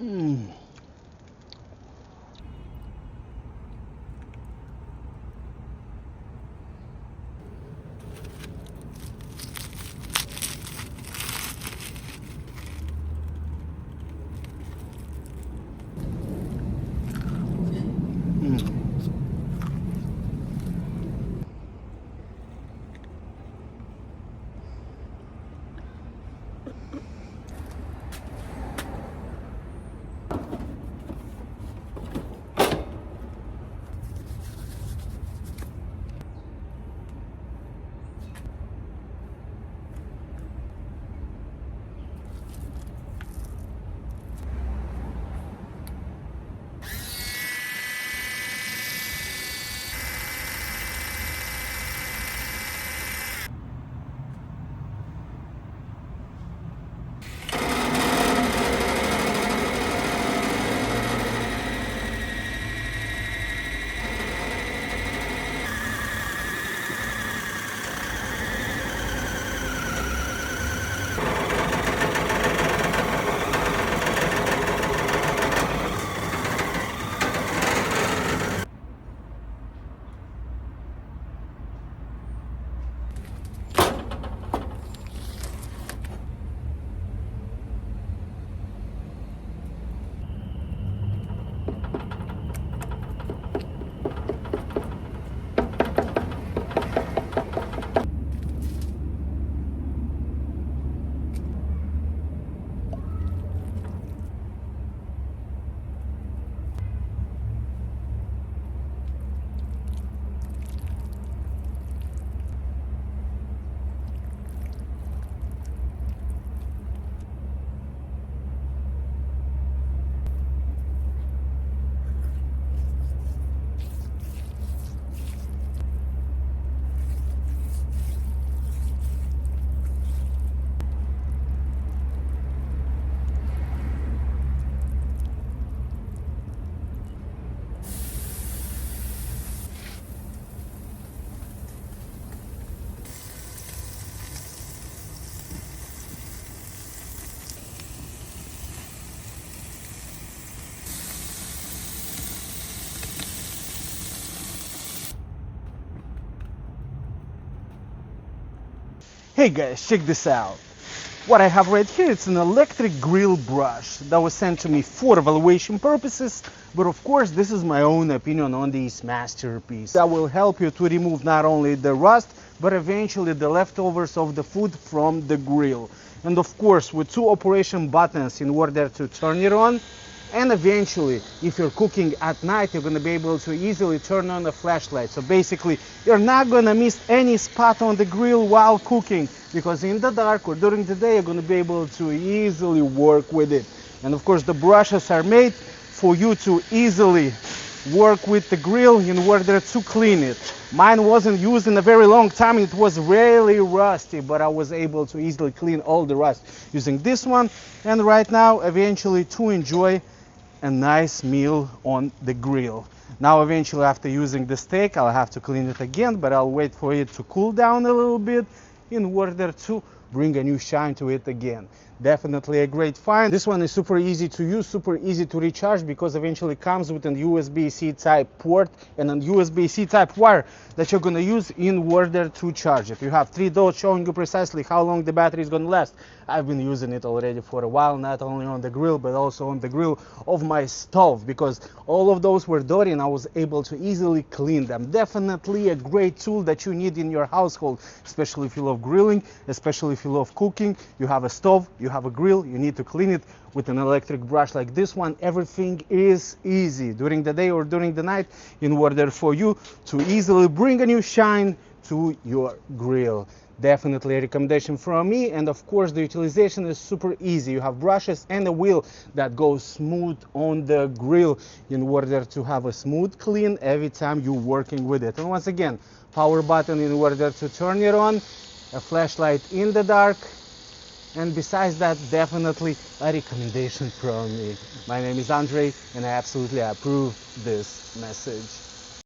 Mm. Mm. Hey guys, check this out. What I have right here, it's an electric grill brush that was sent to me for evaluation purposes, but of course this is my own opinion on this masterpiece. That will help you to remove not only the rust, but eventually the leftovers of the food from the grill. And of course with two operation buttons in order to turn it on, and eventually if you're cooking at night you're going to be able to easily turn on a flashlight. So basically you're not going to miss any spot on the grill while cooking, because in the dark or during the day you're going to be able to easily work with it. And of course the brushes are made for you to easily work with the grill in order to clean it. Mine wasn't used in a very long time, it was really rusty, but I was able to easily clean all the rust using this one. And right now eventually to enjoy a nice meal on the grill. Now eventually after using the steak I'll have to clean it again, but I'll wait for it to cool down a little bit in order to bring a new shine to it again. Definitely a great find. This one is super easy to use, super easy to recharge, because eventually comes with an USB-C type port and an USB-C type wire that you're going to use in order to charge it. You have 3 dots showing you precisely how long the battery is going to last. I've been using it already for a while, not only on the grill but also on the grill of my stove, because all of those were dirty and I was able to easily clean them. Definitely a great tool that you need in your household, especially if you love grilling, especially if you love cooking. You have a stove, you have a grill, you need to clean it with an electric brush like this one. Everything is easy during the day or during the night in order for you to easily bring a new shine to your grill. Definitely a recommendation from me. And of course the utilization is super easy. You have brushes and a wheel that goes smooth on the grill in order to have a smooth clean every time you're working with it. And once again, power button in order to turn it on, a flashlight in the dark, and besides that, definitely a recommendation from me. My name is Andre and I absolutely approve this message.